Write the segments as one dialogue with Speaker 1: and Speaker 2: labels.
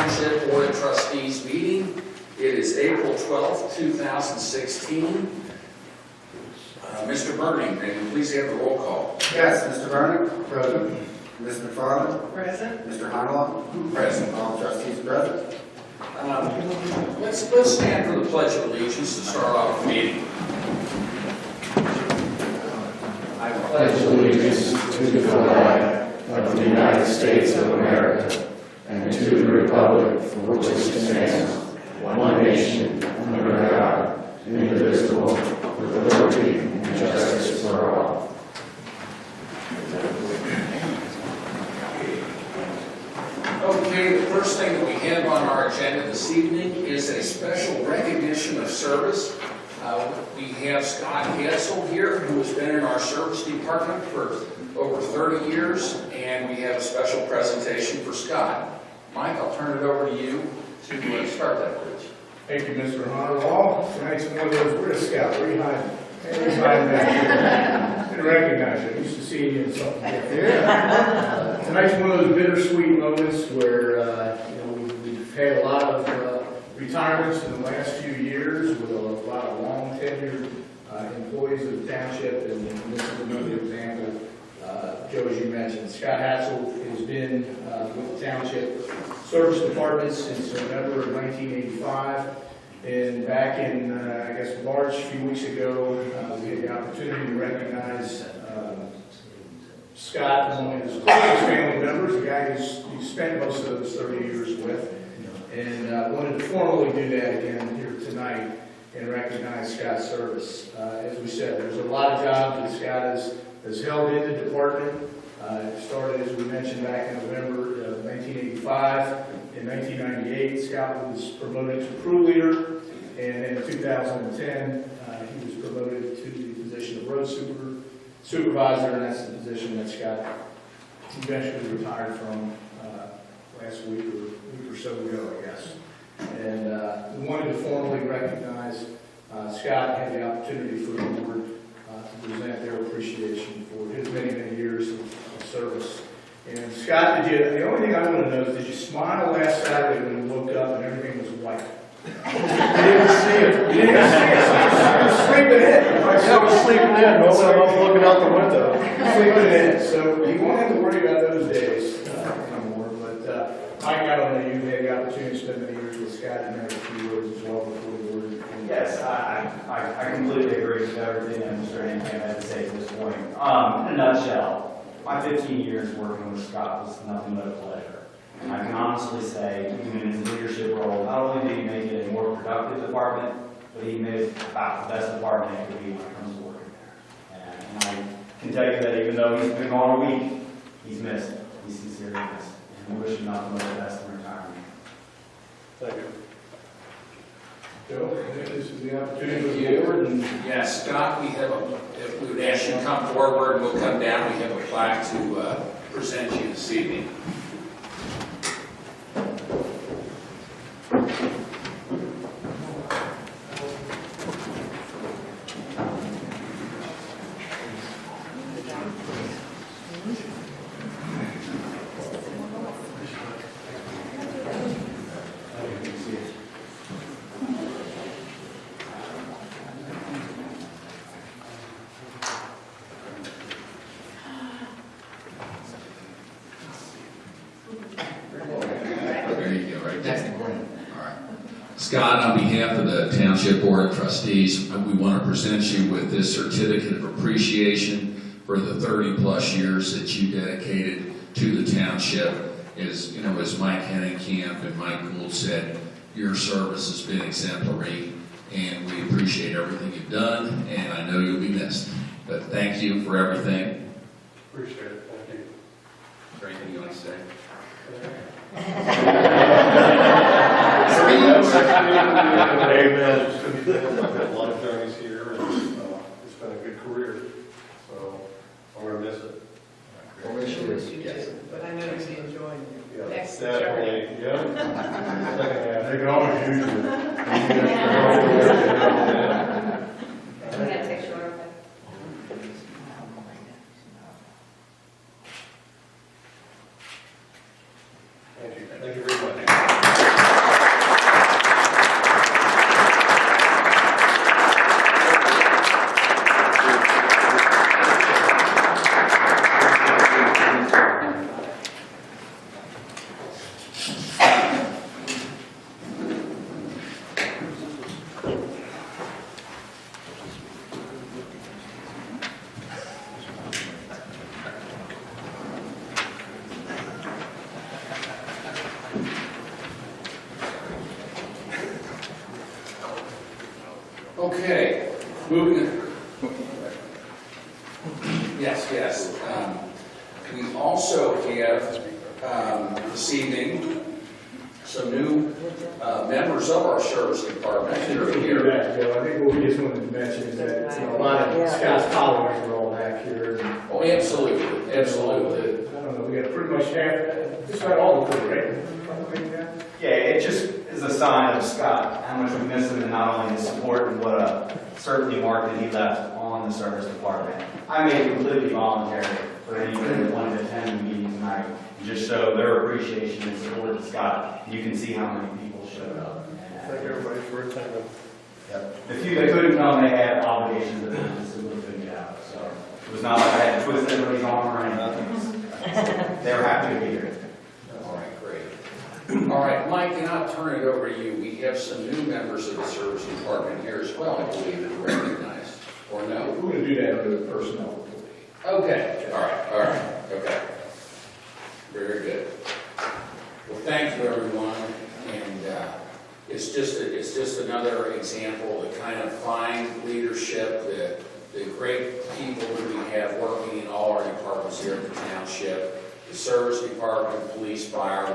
Speaker 1: Township Board of Trustees meeting. It is April 12th, 2016. Mr. Burning, may we please have the roll call?
Speaker 2: Yes, Mr. Vernon. Present. Ms. McFarland.
Speaker 3: Present.
Speaker 2: Mr. Hanwha.
Speaker 1: Present.
Speaker 2: All trustees present.
Speaker 1: Let's stand for the Pledge of Allegiance to start off the meeting. I
Speaker 4: pledge allegiance to the flag of the United States of America and to the republic for which it stands, one nation, under God, indivisible, with liberty and justice for all.
Speaker 1: Okay, the first thing that we have on our agenda this evening is a special recognition of service. We have Scott Hassel here, who has been in our service department for over 30 years, and we have a special presentation for Scott. Mike, I'll turn it over to you to start that, please.
Speaker 5: Thank you, Mr. Honorable. Tonight's one of those, we're a scout, where are you hiding? He's hiding back here. Didn't recognize you, I used to see you in something different. Tonight's one of those bittersweet moments where we've had a lot of retirements in the last few years with a lot of long tenured employees of the township, and this is another example. Joe, as you mentioned, Scott Hassel has been with the township service department since November of 1985, and back in I guess March, a few weeks ago, we had the opportunity to recognize Scott among his closest family members, the guy who spent most of those 30 years with, and wanted to formally do that again here tonight and recognize Scott's service. As we said, there's a lot of jobs that Scott has held in the department. It started, as we mentioned, back in November of 1985. In 1998, Scott was promoted to crew leader, and in 2010, he was promoted to the position of road supervisor, and that's the position that Scott eventually retired from last week or so ago, I guess. And we wanted to formally recognize Scott and have the opportunity for the board to present their appreciation for his many, many years of service. And Scott, the only thing I want to know is, did you smile last Saturday when you woke up and everything was white? You didn't see it. You didn't see it. You were sleeping in.
Speaker 4: I was sleeping in. Normally I'm looking out the window.
Speaker 5: Sleeping in. So you won't have to worry about those days anymore. But Mike, I don't know, you had the opportunity to spend many years with Scott, and have a few words as well before the board.
Speaker 6: Yes, I completely agree with everything that Mr. Hankin had to say at this point. In a nutshell, my 15 years working with Scott was nothing but a pleasure. And I can honestly say, even in his leadership role, not only did he make it a more productive department, but he made it about the best department it could be when it comes to working there. And I can tell you that even though he's been gone a week, he's missed it. He's sincerely missed it. And we wish him nothing but the best in retirement.
Speaker 5: Thank you. Joe, this is the opportunity for the board. And
Speaker 1: Yes, Scott, if we would ask you to come forward, we'll come down. We have a plaque to present you this evening. There you go, right there. All right. Scott, on behalf of the Township Board of Trustees, we want to present you with this certificate of appreciation for the 30-plus years that you dedicated to the township. As Mike Hennenkamp and Mike Gould said, your service has been exemplary, and we appreciate everything you've done, and I know you'll be missed. But thank you for everything.
Speaker 5: appreciate it. Thank you.
Speaker 1: Is there anything you want to say?
Speaker 4: Amen.
Speaker 7: A lot of journeys here, and it's been a good career, so I'm going to miss it.
Speaker 1: Yes.
Speaker 3: But I know you'll be enjoying it.
Speaker 7: Yeah,
Speaker 3: Next
Speaker 7: definitely, yeah.
Speaker 5: They can always use it.
Speaker 3: We got to take short of it.
Speaker 7: Thank you very much.
Speaker 1: Okay, moving. Yes. We also have this evening some new members of our service department that are here.
Speaker 5: I think what we just wanted to mention is that a lot of Scott's colleagues are all back here. And
Speaker 1: Oh, absolutely.
Speaker 5: I don't know, we got pretty much half, just about all the crew, right? Probably, yeah.
Speaker 6: Yeah, it just is a sign of Scott, how much we miss him, and not only his support and what a certainly mark that he left on the service department. I made it completely voluntary for anybody that wanted to attend the meeting tonight, and just show their appreciation and support to Scott. You can see how many people showed up.
Speaker 7: Thank everybody for attending.
Speaker 6: The few that couldn't come, they had obligations that they just simply couldn't get out. So it was not like I had to twist everybody's arm or anything. They were happy to be here.
Speaker 1: All right, great. All right, Mike, and I'll turn it over to you. We have some new members of the service department here as well, I believe, that recognize, or no?
Speaker 5: We're going to do that under the personnel.
Speaker 1: Okay, all right, okay. Very good. Well, thank you, everyone, and it's just another example of the kind of fine leadership, the great people that we have working in all our departments here in the township, the service department, police, fire,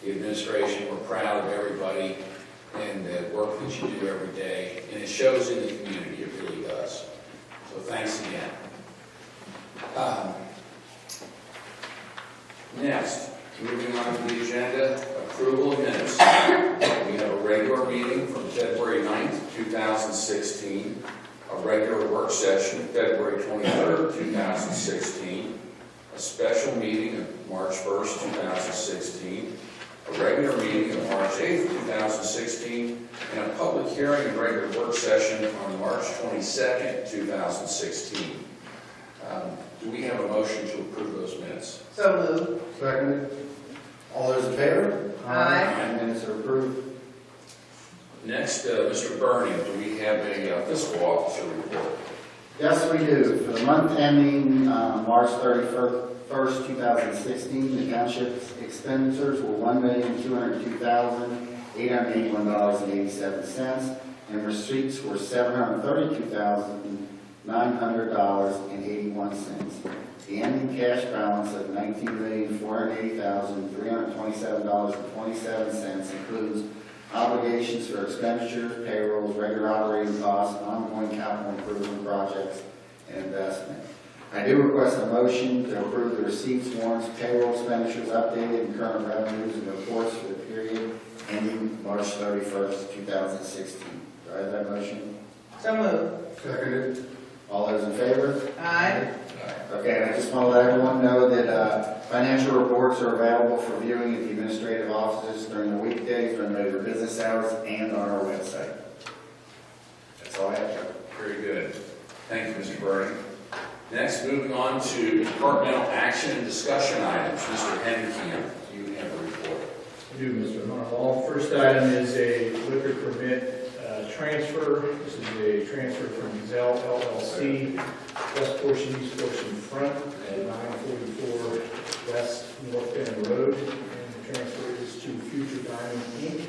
Speaker 1: the administration, we're proud of everybody and the work that you do every day, and it shows in the community, it really does. So thanks again. Next, moving on to the agenda, approval of minutes. We have a regular meeting from February 9th, 2016, a regular work session February 23rd, 2016, a special meeting of March 1st, 2016, a regular meeting of March 8th, 2016, and a public hearing and regular work session on March 22nd, 2016. Do we have a motion to approve those minutes?
Speaker 3: So moved.
Speaker 2: Seconded. All those in favor?
Speaker 3: Aye.
Speaker 2: Minutes are approved.
Speaker 1: Next, Mr. Bernie, do we have a fiscal officer report?
Speaker 2: Yes, we do. For the month ending March 31st, 2016, the township's expenditures were $1,202,881.87, and receipts were $732,900.81. The ending cash balance of $19,480,327.27 includes obligations for expenditures, payrolls, regular operating costs, ongoing capital improvement projects, and investment. I do request a motion to approve the receipts, warrants, payroll expenditures, updated and current revenues and reports for the period ending March 31st, 2016. Do I have that motion?
Speaker 3: So moved.
Speaker 2: Seconded. All those in favor?
Speaker 3: Aye.
Speaker 2: Okay, and I just want to let everyone know that financial reports are available for viewing at the administrative offices during the weekdays, during regular business hours, and on our website. That's all I have, Joe.
Speaker 1: Very good. Thank you, Mr. Bernie. Next, moving on to departmental action and discussion items. Mr. Hennekamp, you have a report.
Speaker 5: I do, Mr. Harbaugh. First item is a liquor permit transfer. This is a transfer from Zell LLC, west portion, east portion front at 944 West North Bend Road. And the transfer is to Future Diamond Inc.,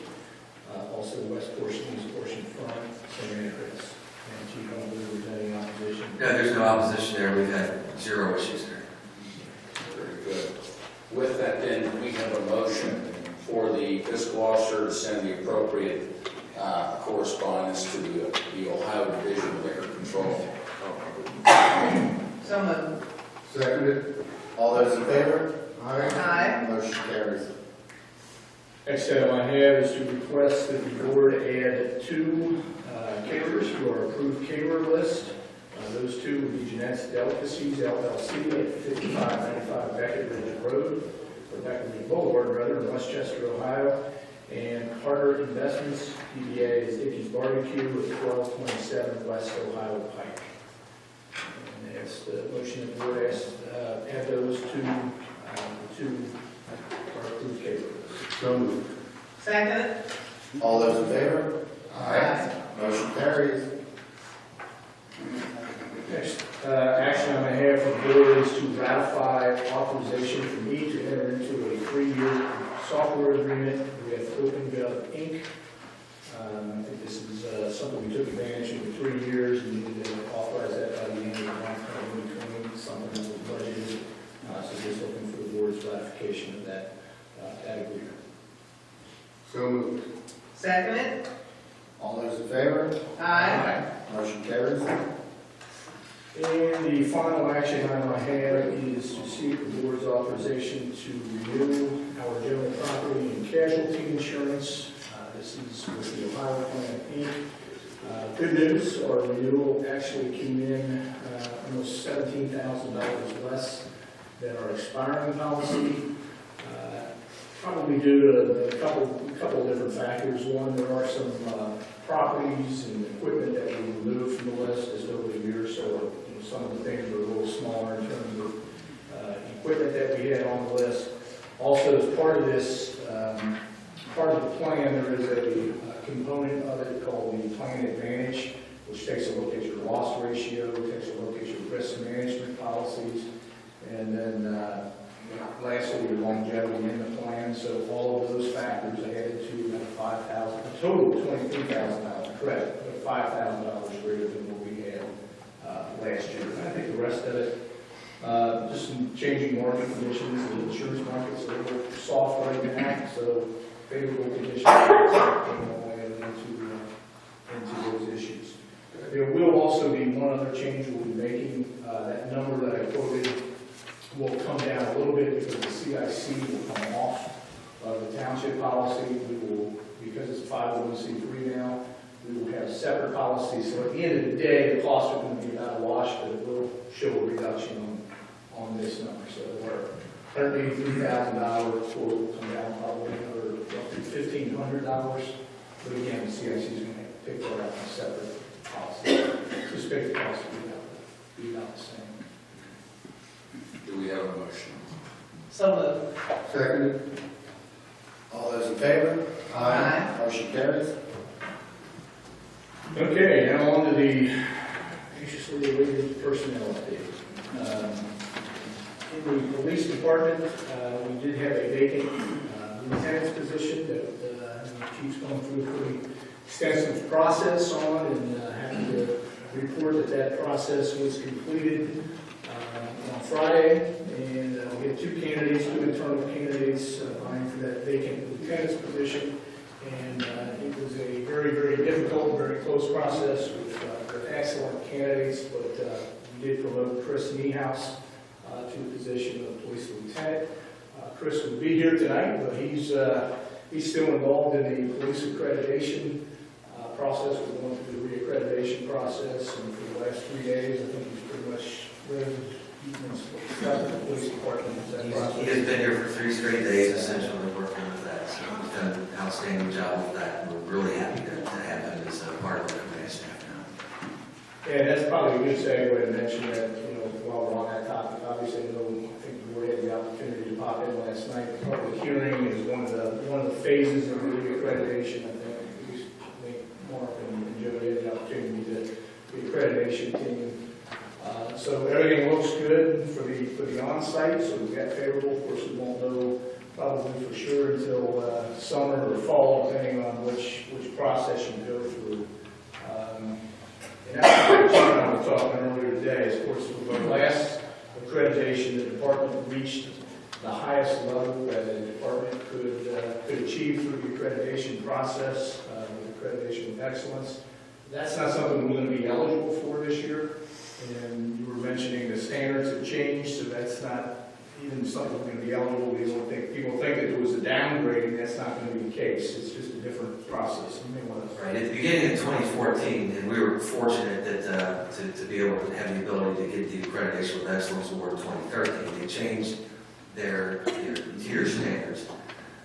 Speaker 5: also west portion, east portion front, same address. And Chief, I don't believe there's any opposition.
Speaker 8: No, there's no opposition there. We've had zero issues there.
Speaker 1: Very good. With that, then, we have a motion for the fiscal officer to send the appropriate correspondence to the Ohio Division of Liquor Control.
Speaker 3: So moved.
Speaker 2: Seconded. All those in favor?
Speaker 3: Aye.
Speaker 2: Motion carries.
Speaker 5: Next item I have is to request that the board add 2 caterers to our approved caterer list. Those 2 would be Jeanette's Delicacies LLC at 5595 Beckett Ridge Road, or Beckett Ridge Boulevard, rather, in Westchester, Ohio. And Carter Investments, DBA is Dickey's Barbecue at 1227 West Ohio Pike. And that's the motion that the board asks, add those to our approved caterers.
Speaker 7: So moved.
Speaker 3: Second.
Speaker 2: All those in favor?
Speaker 3: Aye.
Speaker 2: Motion carries.
Speaker 5: Next, action on behalf of the board is to ratify authorization for me to enter into a 3-year software agreement with OpenGov, Inc. I think this is something we took advantage of for 3 years, and needed to authorize that by the end of 2020, something that was budgeted. So just looking for the board's ratification of that agreement.
Speaker 7: So moved.
Speaker 3: Second.
Speaker 2: All those in favor?
Speaker 3: Aye.
Speaker 2: Motion carries.
Speaker 5: And the final action item I have is to seek the board's authorization to renew our general property and casualty insurance. This is with the Ohio Plan Inc. Good news, our renewal actually came in almost $17,000 less than our expiring policy. Probably due to a couple of different factors. One, there are some properties and equipment that we removed from the list just over the years, so some of the things were a little smaller in terms of equipment that we had on the list. Also, as part of this, part of the plan, there is a component of it called the Plan Advantage, which takes a look at your loss ratio, takes a look at your risk management policies, and then lastly, your longevity in the plan. So all of those factors added to about $5,000, a total of $23,000, correct, but $5,000 greater than what we had last year. And I think the rest of it, just some changing market conditions. The insurance market's a little soft right now, so favorable conditions into those issues. There will also be one other change we'll be making. That number that I quoted will come down a little bit because the CIC will come off of the township policy. We will, because it's 501c3 now, we will have a separate policy. So at the end of the day, the costs are going to be about a wash, but it will show a reduction on this number. So our $183,000 quote will come down probably another roughly $1,500. But again, the CIC is going to pick that up in a separate policy. Just make the cost be about the same.
Speaker 1: Do we have a motion?
Speaker 3: So moved.
Speaker 2: Seconded. All those in favor?
Speaker 3: Aye.
Speaker 2: Motion carries.
Speaker 5: Okay, now on to the anxiously awaited personnel update. In the police department, we did have a vacant lieutenant's position that the chief's going through a pretty extensive process on, and happy to report that process was completed on Friday, and we had two internal candidates vying for that vacant lieutenant's position, and it was a very, very difficult and very close process with excellent candidates, but we did promote Chris Niehaus to the position of police lieutenant. Chris will be here tonight, but he's still involved in the police accreditation process. We're going through the reaccreditation process, and for the last 3 days, I think he's pretty much ready to start the police department.
Speaker 8: He has been here for 3 straight days, essentially working with that. So he's done an outstanding job with that. And we're really happy to have him as a part of the command staff now.
Speaker 5: And that's probably a good segue to mention that, while we're on that topic, obviously, I think the board had the opportunity to pop in last night. The public hearing is one of the phases of the reaccreditation. I think Mark and Jody had the opportunity to the accreditation team. So everything looks good for the on-site, so we've got favorable. Of course, we won't know probably for sure until summer or fall, depending on which process you go through. And that's what I was talking earlier today. Of course, with our last accreditation, the department reached the highest level that a department could achieve through the accreditation process, with accreditation of excellence. That's not something we're going to be eligible for this year. And you were mentioning the standards have changed, so that's not even something we're going to be eligible. People think that it was a downgrade, that's not going to be the case. It's just a different process. You may want to...
Speaker 8: Right, at the beginning of 2014, and we were fortunate that to be able to have the ability to get the Accreditation with Excellence Award in 2013, they changed their tier standards.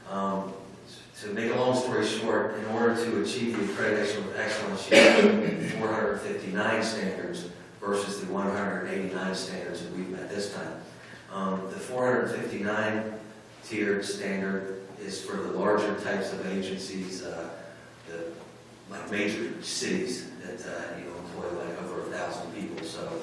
Speaker 8: To make a long story short, in order to achieve the Accreditation with Excellence, you have 459 standards versus the 189 standards that we've met this time. The 459 tiered standard is for the larger types of agencies, like major cities that, employ like over 1,000 people. So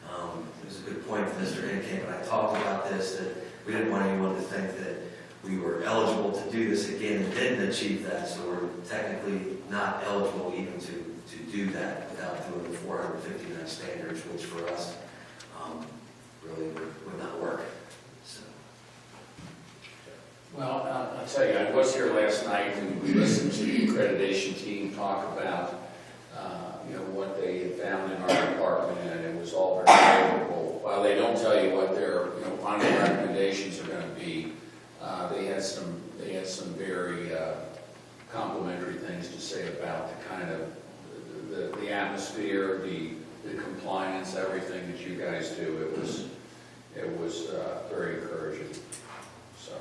Speaker 8: it was a good point from Mr. Henkin, but I talked about this, that we didn't want anyone to think that we were eligible to do this again and didn't achieve that, so we're technically not eligible even to do that without doing the 459 standards, which for us really would not work. So.
Speaker 1: Well, I'll tell you, I was here last night and we listened to the accreditation team talk about, what they had found in our department, and it was all very favorable. While they don't tell you what their, final recommendations are going to be, they had some very complimentary things to say about the kind of the atmosphere, the compliance, everything that you guys do. It was very encouraging. So.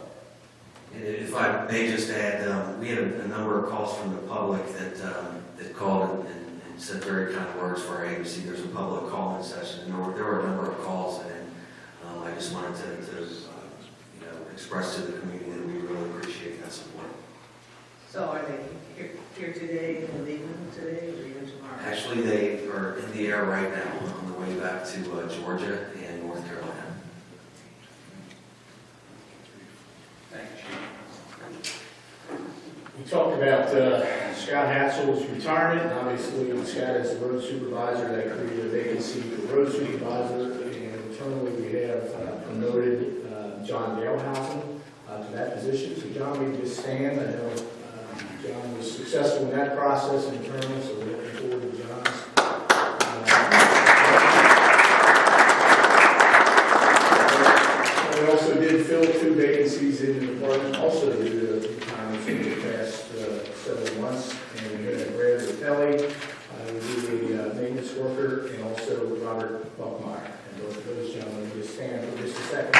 Speaker 8: And if I may just add, we had a number of calls from the public that called and said very kind words for our agency. There's a public call-in session, and there were a number of calls, and I just wanted to express to the community that we really appreciate that support.
Speaker 3: So are they here today and leaving today or even tomorrow?
Speaker 8: Actually, they are in the air right now on the way back to Georgia and North Carolina.
Speaker 1: Thank you.
Speaker 5: We talked about Scott Hatzel's retirement. Obviously, Scott is the road supervisor. That created a vacancy for road supervisor, and internally we have promoted John Dalehausen to that position. So John, we just stand. I know John was successful in that process internally, so we're looking forward to John's. We also did fill 2 vacancies in the department, also due to retirements in the past several months. And we had Brad Rapelli, who is a maintenance worker, and also Robert Buckmeyer. And both of those gentlemen just stand for just a second.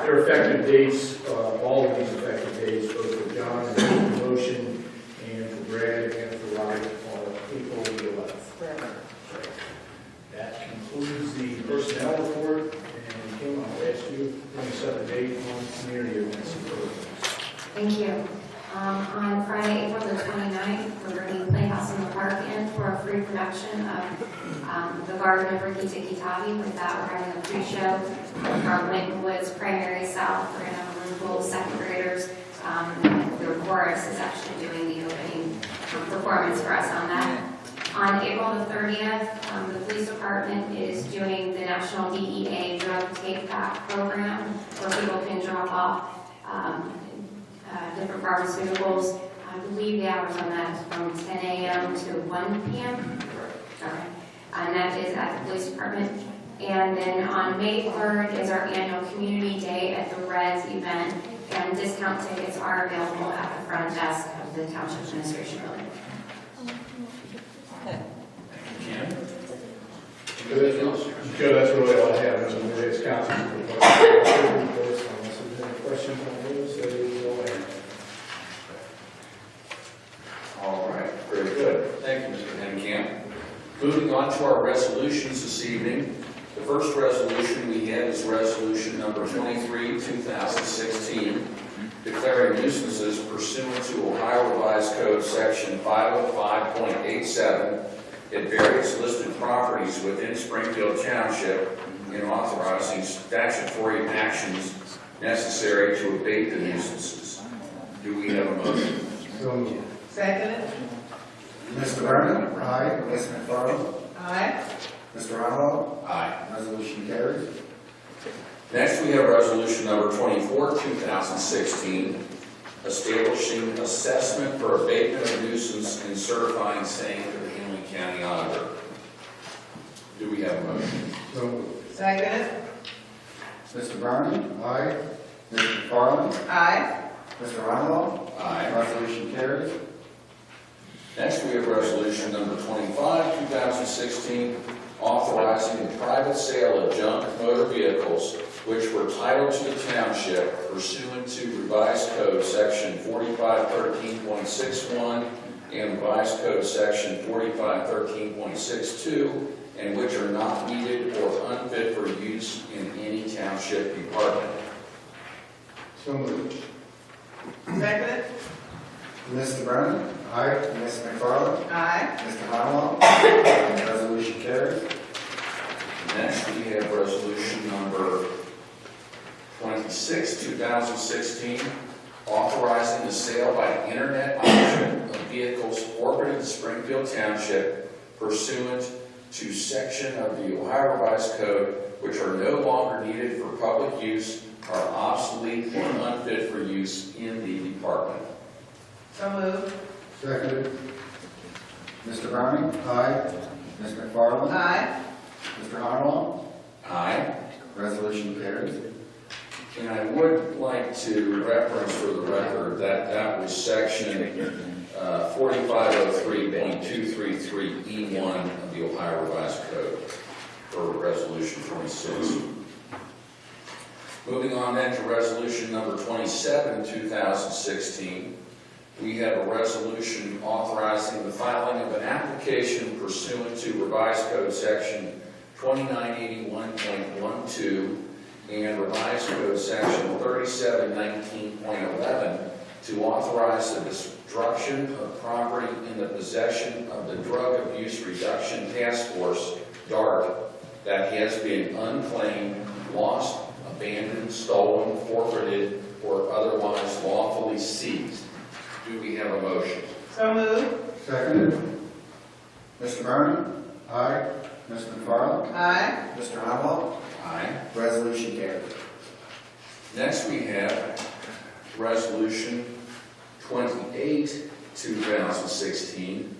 Speaker 5: Their effective dates, all of these effective dates, both for John and his promotion, and for Brad and for Robert, are April the 11th. That concludes the personnel report, and Kim, I'll ask you to bring us up to date on community events and programs.
Speaker 9: Thank you. On Friday, April the 29th, we're bringing Playhouse in the Park in for a free production of The Garden of Ricky Tikki Tavi. With that, we're having a pre-show from Lincoln Woods Primary South. We're going to have a room full of second graders. The chorus is actually doing the opening performance for us on that. On April the 30th, the police department is doing the National DEA Drug Take Back program, where people can drop off different pharmaceuticals. I believe the hours on that is from 10 a.m. to 1 p.m. Okay. And that is at the police department. And then on May 3rd is our annual community day at the Reds event, and discount tickets are available at the front desk of the Township Administration Building.
Speaker 1: Kim?
Speaker 5: Joe, that's really all I have. There's some various councils. Unless there's any questions on those, they all have.
Speaker 1: All right, very good. Thank you, Mr. Henkamp. Moving on to our resolutions this evening. The first resolution we have is resolution number 23, 2016, declaring nuisances pursuant to Ohio Revised Code section 505.87 at various listed properties within Springfield Township and authorizing statutory actions necessary to abate the nuisances. Do we have a motion?
Speaker 3: Second?
Speaker 2: Mr. Vernon? Aye. Ms. McFarland?
Speaker 3: Aye.
Speaker 2: Mr. Arnold?
Speaker 1: Aye.
Speaker 2: Resolution carries.
Speaker 1: Next, we have resolution number 24, 2016, establishing assessment for abatement of nuisance and certifying same to the Henry County Auditor. Do we have a motion?
Speaker 3: Second?
Speaker 2: Mr. Vernon? Aye. Ms. McFarland?
Speaker 3: Aye.
Speaker 2: Mr. Arnold?
Speaker 1: Aye.
Speaker 2: Resolution carries.
Speaker 1: Next, we have resolution number 25, 2016, authorizing the private sale of junk motor vehicles which were titled to the township pursuant to revised code section 4513.61 and revised code section 4513.62 and which are not needed or unfit for use in any township department.
Speaker 5: So moved.
Speaker 3: Second?
Speaker 2: Mr. Brennan? Aye. Ms. McFarland?
Speaker 3: Aye.
Speaker 2: Mr. Honolo? Resolution carries.
Speaker 1: Next, we have resolution number 26, 2016, authorizing the sale by internet auction of vehicles forfeited in Springfield Township pursuant to section of the Ohio Revised Code, which are no longer needed for public use, are obsolete or unfit for use in the department.
Speaker 3: So moved.
Speaker 2: Seconded. Mr. Browning? Aye. Ms. McFarland?
Speaker 3: Aye.
Speaker 2: Mr. Honolo?
Speaker 1: Aye.
Speaker 2: Resolution carries.
Speaker 1: And I would like to reference for the record that that was section 4503.233E1 of the Ohio Revised Code for resolution 26. Moving on then to resolution number 27, 2016, we have a resolution authorizing the filing of an application pursuant to revised code section 2981.12 and revised code section 3719.11 to authorize the destruction of property in the possession of the Drug Abuse Reduction Task Force, DART, that has been unclaimed, lost, abandoned, stolen, forfeited, or otherwise lawfully seized. Do we have a motion?
Speaker 3: So moved.
Speaker 2: Seconded. Mr. Browning? Aye. Ms. McFarland?
Speaker 3: Aye.
Speaker 2: Mr. Honolo?
Speaker 1: Aye.
Speaker 2: Resolution carries.
Speaker 1: Next, we have resolution 28, 2016,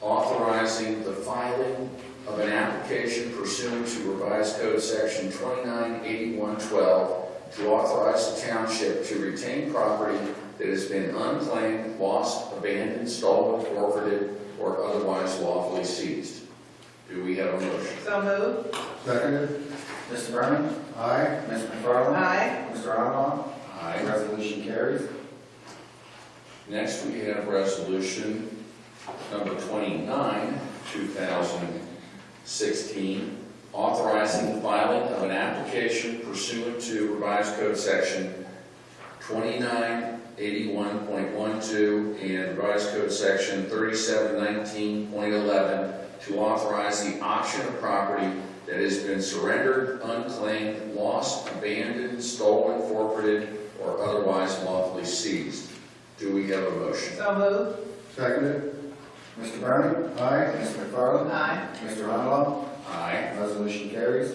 Speaker 1: authorizing the filing of an application pursuant to revised code section 2981.12 to authorize the township to retain property that has been unclaimed, lost, abandoned, stolen, forfeited, or otherwise lawfully seized. Do we have a motion?
Speaker 3: So moved.
Speaker 2: Seconded. Mr. Browning? Aye. Ms. McFarland?
Speaker 3: Aye.
Speaker 2: Mr. Honolo?
Speaker 1: Aye.
Speaker 2: Resolution carries.
Speaker 1: Next, we have resolution number 29, 2016, authorizing the filing of an application pursuant to revised code section 2981.12 and revised code section 3719.11 to authorize the auction of property that has been surrendered, unclaimed, lost, abandoned, stolen, forfeited, or otherwise lawfully seized. Do we have a motion?
Speaker 3: So moved.
Speaker 2: Seconded. Mr. Browning? Aye. Ms. McFarland?
Speaker 3: Aye.
Speaker 2: Mr. Honolo?
Speaker 1: Aye.
Speaker 2: Resolution carries.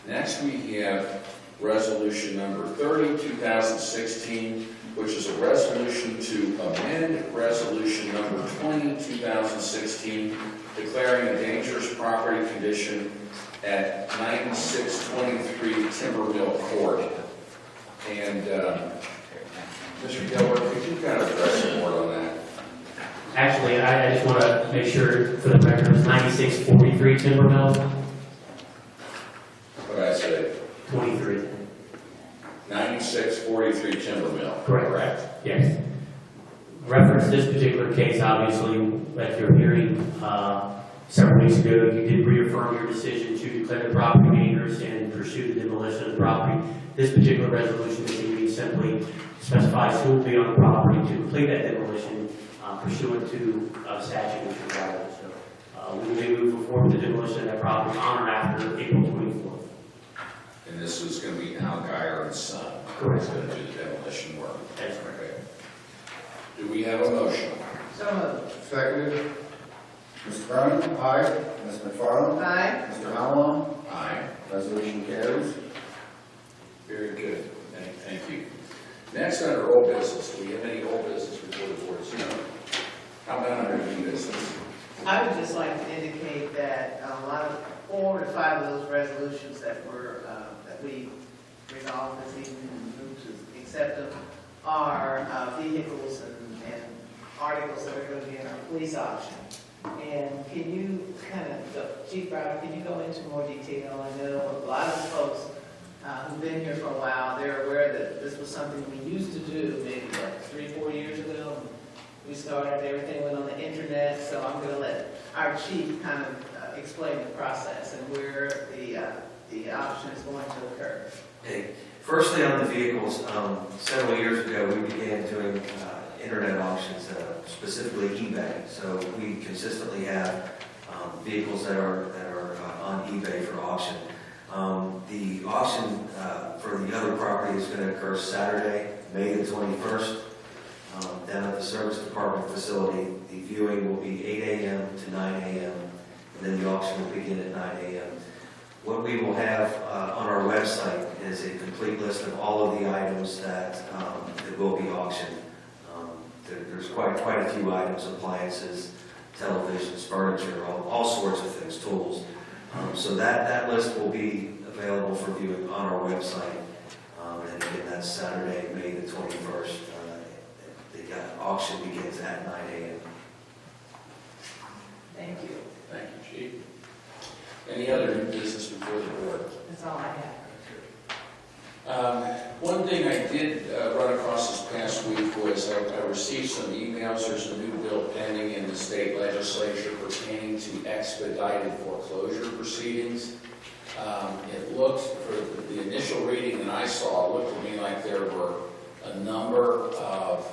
Speaker 1: Next, we have resolution number 30, 2016, which is a resolution to amend resolution number 20, 2016, declaring a dangerous property condition at 9623 Timber Mill Court. And Mr. Gilbert, could you kind of address some more on that?
Speaker 10: Actually, I just want to make sure for the record, it's 9643 Timber Mill,
Speaker 1: What did I say?
Speaker 10: 23.
Speaker 1: 9643 Timber Mill.
Speaker 10: Correct. Yes. Reference this particular case, obviously, at your hearing several weeks ago, you did reaffirm your decision to declare the property dangerous and pursue the demolition of the property. This particular resolution this evening simply specifies who will be on the property to complete that demolition pursuant to statute which requires it. So we will be moving forward with the demolition of that property on or after April 24th.
Speaker 1: And this is going to be Al Geyer and Son.
Speaker 10: Correct.
Speaker 1: Who's going to do the demolition work.
Speaker 10: That's right.
Speaker 1: Okay. Do we have a motion?
Speaker 3: So moved.
Speaker 2: Seconded. Mr. Browning? Aye. Ms. McFarland?
Speaker 3: Aye.
Speaker 2: Mr. Honolo?
Speaker 1: Aye.
Speaker 2: Resolution carries.
Speaker 1: Very good. Thank you. Next, under old business, do we have any old business before the board? No. How about under new business?
Speaker 3: I would just like to indicate that a lot of 4 to 5 of those resolutions that were, that we resolved this evening and moved to accept them are vehicles and articles that are going to be in our police auction. And can you Chief Browder, can you go into more detail? I know a lot of the folks who've been here for a while, they're aware that this was something we used to do maybe, 3-4 years ago. We started, everything went on the internet, so I'm going to let our chief kind of explain the process and where the auction is going to occur.
Speaker 8: Okay. Firstly, on the vehicles, several years ago, we began doing internet auctions, specifically eBay. So we consistently have vehicles that are on eBay for auction. The auction for the other property is going to occur Saturday, May the 21st, down at the Service Department facility. The viewing will be 8 a.m. to 9 a.m., and then the auction will begin at 9 a.m. What we will have on our website is a complete list of all of the items that will be auctioned. There's quite a few items, appliances, televisions, furniture, all sorts of things, tools. So that list will be available for viewing on our website. And again, that's Saturday, May the 21st. The auction begins at 9 a.m.
Speaker 3: Thank you.
Speaker 1: Thank you, Chief. Any other new business before the board?
Speaker 3: That's all I have.
Speaker 1: One thing I did run across this past week was I received some emails. There's a new bill pending in the state legislature pertaining to expedited foreclosure proceedings. It looked, for the initial reading that I saw, it looked to me like there were a number of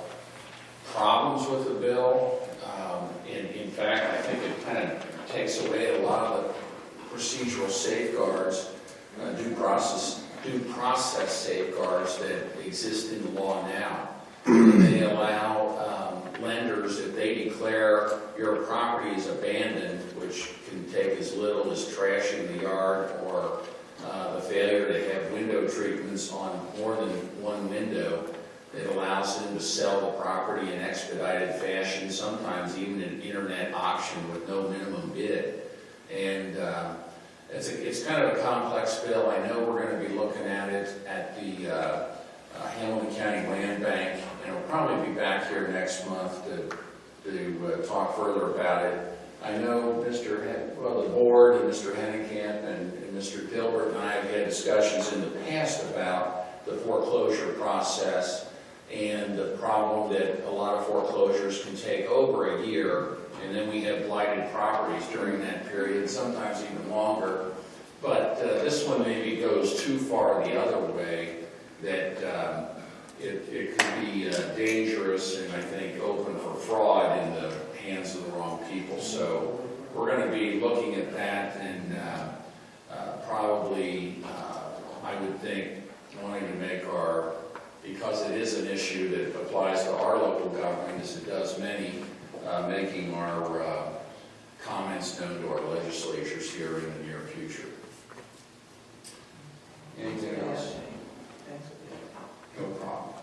Speaker 1: problems with the bill. In fact, I think it kind of takes away a lot of the procedural safeguards, due process safeguards that exist in the law now. They allow lenders, if they declare your property is abandoned, which can take as little as trashing the yard or the failure to have window treatments on more than one window, it allows them to sell the property in expedited fashion, sometimes even an internet auction with no minimum bid. And it's kind of a complex bill. I know we're going to be looking at it at the Hamilton County Land Bank, and we'll probably be back here next month to talk further about it. I know the board and Mr. Hennekamp and Mr. Gilbert and I have had discussions in the past about the foreclosure process and the problem that a lot of foreclosures can take over a year, and then we have blighted properties during that period, sometimes even longer. But this one maybe goes too far the other way, that it could be dangerous and I think open for fraud in the hands of the wrong people. So we're going to be looking at that and probably, I would think, wanting to make because it is an issue that applies to our local government as it does many, making our comments known to our legislatures here in the near future. Anything else? No problem.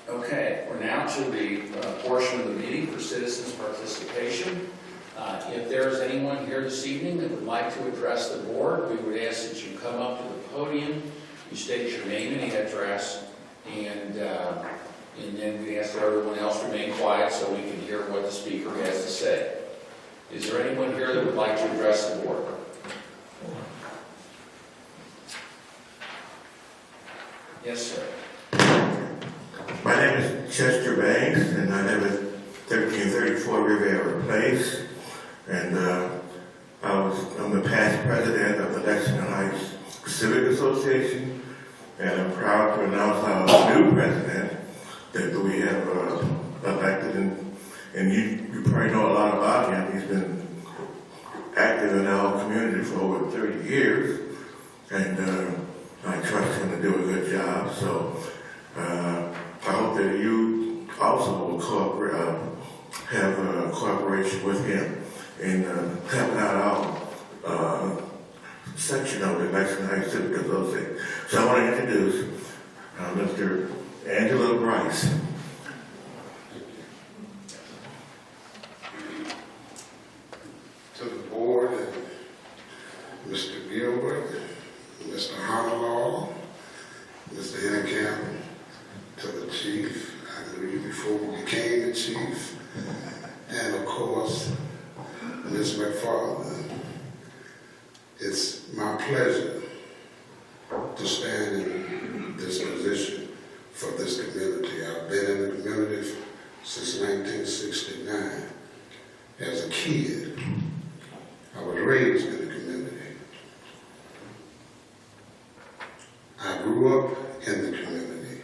Speaker 1: Okay, we're now to the portion of the meeting for citizens' participation. If there is anyone here this evening that would like to address the board, we would ask that you come up to the podium, you state your name and address, and then we ask that everyone else remain quiet so we can hear what the speaker has to say. Is there anyone here that would like to address the board? Yes, sir.
Speaker 4: My name is Chester Banks, and I live at 1334 Riviera Place. And I'm the past president of the Lexington Heights Civic Association, and I'm proud to announce our new president that we have elected. And you probably know a lot about him. He's been active in our community for over 30 years, and I trust him to do a good job. So I hope that you also will have cooperation with him in helping out our section of the Lexington Heights Civic Association. So I want to introduce Mr. Angela Bryce.
Speaker 11: To the board, Mr. Gilbert, Mr. Honolaw, Mr. Hennekamp, to the chief. I knew you before we became the chief, and of course, Ms. McFarland. It's my pleasure to stand in this position for this community. I've been in the community since 1969 as a kid. raised in the community. I grew up in the community.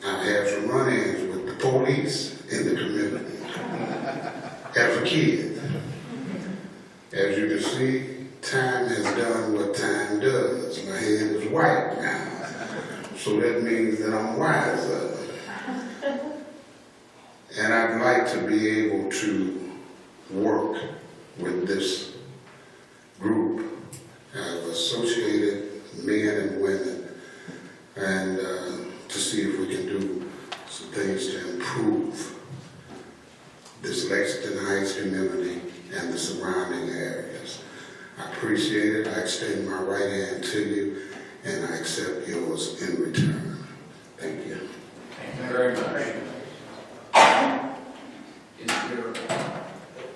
Speaker 11: I've had some run-ins with the police in the community as a kid. As you can see, time has done what time does. My head is white now. So that means that I'm wiser. And I'd like to be able to work with this group of associated men and women and to see if we can do some things to improve this Lexington Heights community and the surrounding areas. I appreciate it. I extend my right hand to you and I accept yours in return. Thank you.
Speaker 1: Thank you very much.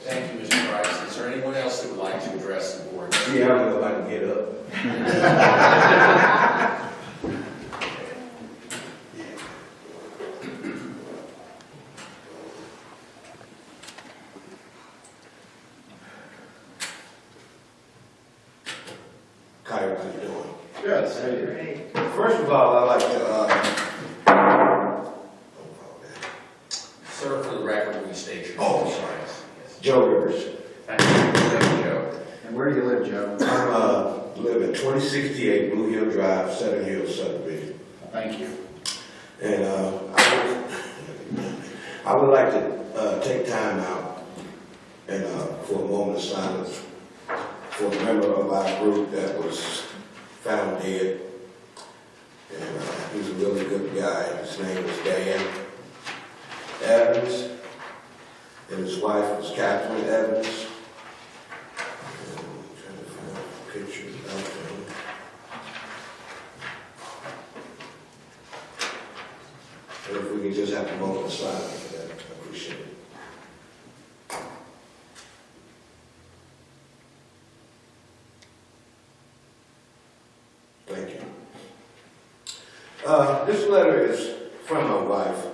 Speaker 1: Thank you, Mr. Price. Is there anyone else that would like to address the board?
Speaker 4: Yeah, I'm about to get up. Kyra, how you doing?
Speaker 7: Good.
Speaker 3: Great.
Speaker 4: First of all, I'd like to,
Speaker 1: Sir, for the record, will you state your name?
Speaker 4: Oh, sorry.
Speaker 1: Yes.
Speaker 4: Joe Rivers.
Speaker 1: Thank you, Joe.
Speaker 2: And where do you live, Joe?
Speaker 4: I live at 2068 Blue Hill Drive, Seven Hills subdivision.
Speaker 2: Thank you.
Speaker 4: And I would like to take time out and for a moment of silence for a member of our group that was found dead. And he's a really good guy. His name is Dan Evans, and his wife was Catherine Evans. And I'm trying to find pictures of him. And if we can just have a moment of silence for that, I appreciate it. Thank you. This letter is from my wife,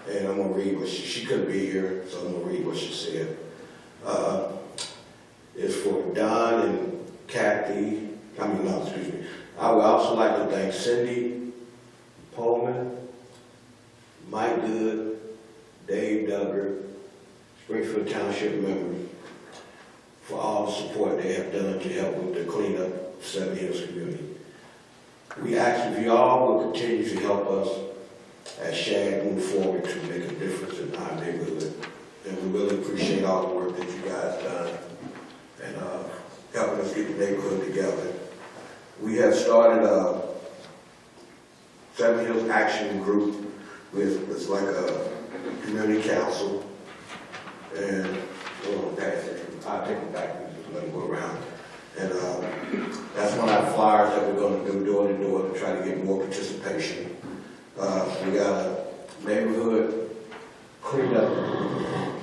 Speaker 4: and I'm going to read what she couldn't be here, so I'm going to read what she said. It's for Don and Kathy, excuse me. I would also like to thank Cindy Pullman, Mike Good, Dave Duggar, Springfield Township members for all the support they have done to help with the cleanup of Seven Hills community. We ask if you all will continue to help us as Shag move forward to make a difference in our neighborhood. And we really appreciate all the work that you guys done and helping us get the neighborhood together. We have started a Seven Hills Action Group with, it's like a community council. And we'll pass it. I'll take it back and just let it go around. And that's one of our flyers that we're going to do door to door to try to get more participation. We got a neighborhood cleanup,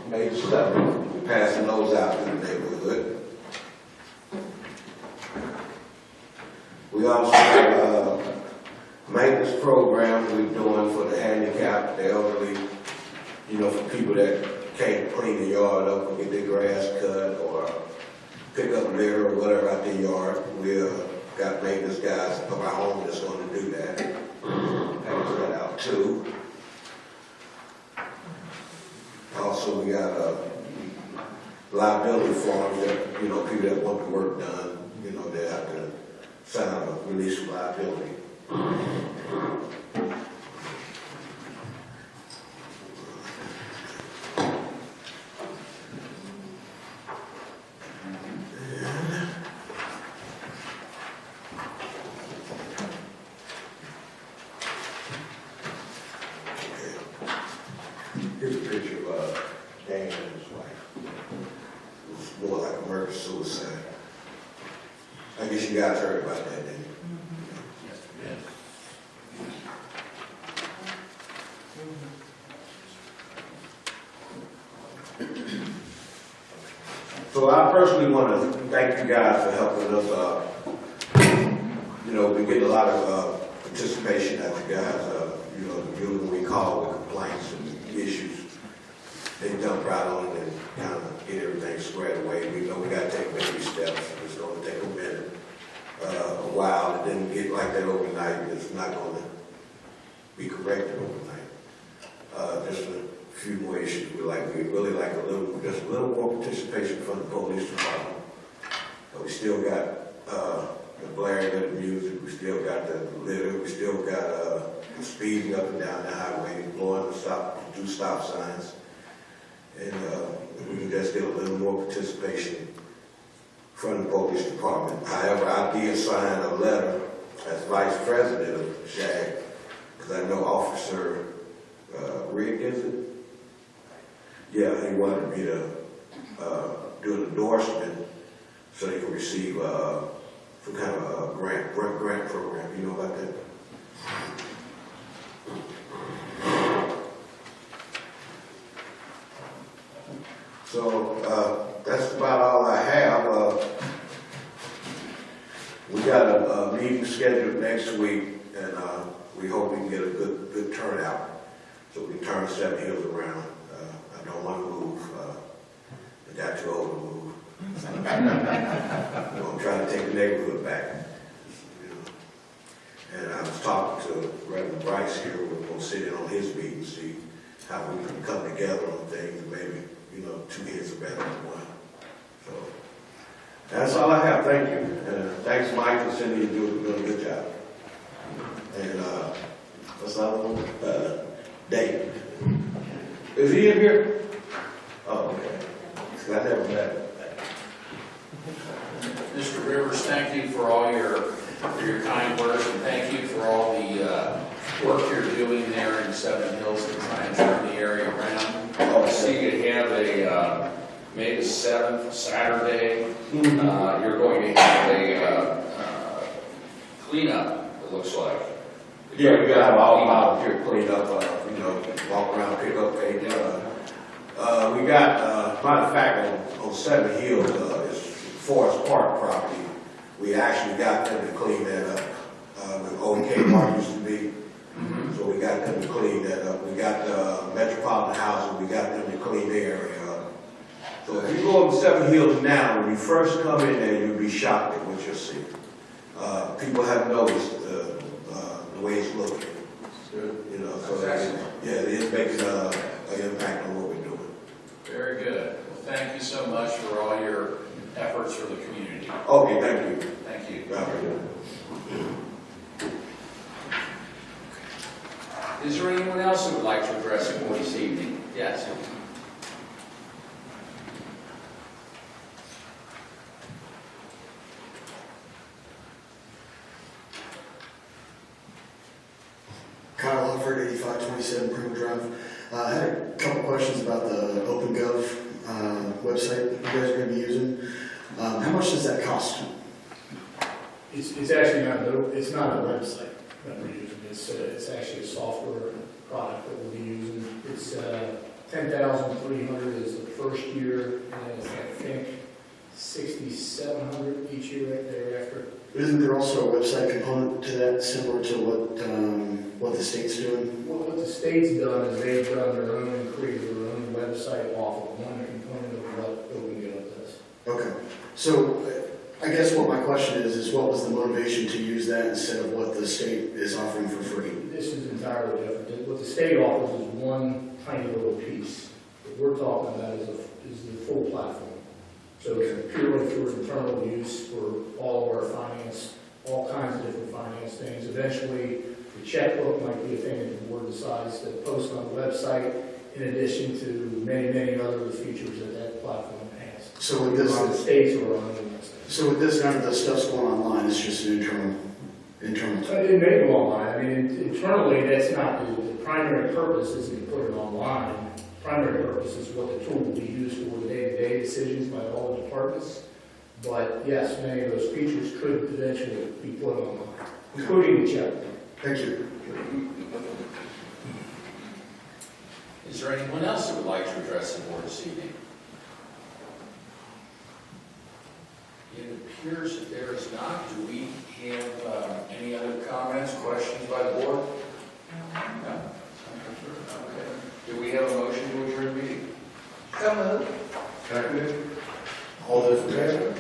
Speaker 4: May 7th. We're passing those out in the neighborhood. We also have a maintenance program we're doing for the handicapped, the elderly, for people that can't clean the yard up or get their grass cut or pick up litter or whatever out their yard. We got maintenance guys from our home that's going to do that. Pass that out too. Also, we got liability forms that, people that want the work done, they have to sign a release of liability. Here's a picture of Dan and his wife. It was more like a murder suicide. I guess you guys heard about that, didn't you? So I personally want to thank you guys for helping us. We get a lot of participation at you guys. Usually when we call with complaints and issues,
Speaker 12: they jump right on it and kind of get everything squared away. We know we gotta take baby steps. It's gonna take a minute, a while. It didn't get like that overnight. It's not gonna be corrected overnight. Just a few more issues. We really like just a little more participation from the police department. We still got, the blaring of the music. We still got the litter. We still got, the speeding up and down the highway, blowing the stop signs. And we can just get a little more participation from the police department. However, I did sign a letter as vice president of SHAG, because I know Officer Rick, is it? Yeah, he wanted me to do an endorsement so they can receive some kind of a grant program. You know about that? So that's about all I have. We got a meeting scheduled next week, and we hope we can get a good turnout so we can turn 7 Hills around. I don't want to move. I got too old to move. I'm trying to take the neighborhood back. And I was talking to Reverend Bryce here. We're going to sit in on his meeting, see how we can come together on things, and maybe, 2 heads are better than one. So that's all I have. Thank you. Thanks, Mike and Cindy. You're doing a good job. And what's the other one? Dave. Is he in here? Oh, okay. I never met him.
Speaker 1: Mr. Rivers, thank you for all your kind words, and thank you for all the work you're doing there in 7 Hills to try and turn the area around. I see you have a May the 7th, Saturday. You're going to have a cleanup, it looks like.
Speaker 12: Yeah, we gotta have all volunteer cleanup, walk around, pick up paper. We got, matter of fact, on 7 Hills, it's Forest Park property. We actually got them to clean that up. Where Old K Park used to be. So we got them to clean that up. We got Metropolitan Housing, we got them to clean their area up. So if you go up 7 Hills now, when you first come in there, you'll be shocked at what you'll see. People have noticed the way it's looking. So it is making an impact on what we're doing.
Speaker 1: Very good. Well, thank you so much for all your efforts for the community.
Speaker 12: Okay, thank you.
Speaker 1: Thank you. Is there anyone else who would like to address the board this evening? Yes.
Speaker 13: Kyle Hufford, 8527 Pringle Drive. I had a couple questions about the OpenGov website you guys are going to be using. How much does that cost?
Speaker 5: It's actually not a website that we're using. It's actually a software product that we'll be using. It's $10,300 is the first year, and it's, I think, $6,700 each year right thereafter.
Speaker 13: Isn't there also a website component to that, similar to what the state's doing?
Speaker 5: Well, what the state's done is they've done their own and created their own website off of one component of what OpenGov does.
Speaker 13: Okay. So I guess what my question is what was the motivation to use that instead of what the state is offering for free?
Speaker 5: This is entirely different. What the state offers is one tiny little piece. What we're talking about is the full platform. So it's purely for internal use for all of our finance, all kinds of different finance things. Eventually, the checkbook might be a thing that the board decides to post on the website, in addition to many, many other features that platform has.
Speaker 13: So with this,
Speaker 5: on the states or on the website.
Speaker 13: so with this, none of the stuff's going online. It's just an internal.
Speaker 5: It may go online. I mean, internally, that's not the primary purpose. Isn't to put it online. Primary purpose is what the tool will be used for the day-to-day decisions by all the departments. But yes, many of those features could eventually be put online, including the check.
Speaker 13: Thank you.
Speaker 1: Is there anyone else who would like to address the board this evening? It appears that there is not. Do we have any other comments, questions by the board? No. Okay. Do we have a motion to adjourn the meeting?
Speaker 3: So moved.
Speaker 13: Seconded. All those in favor?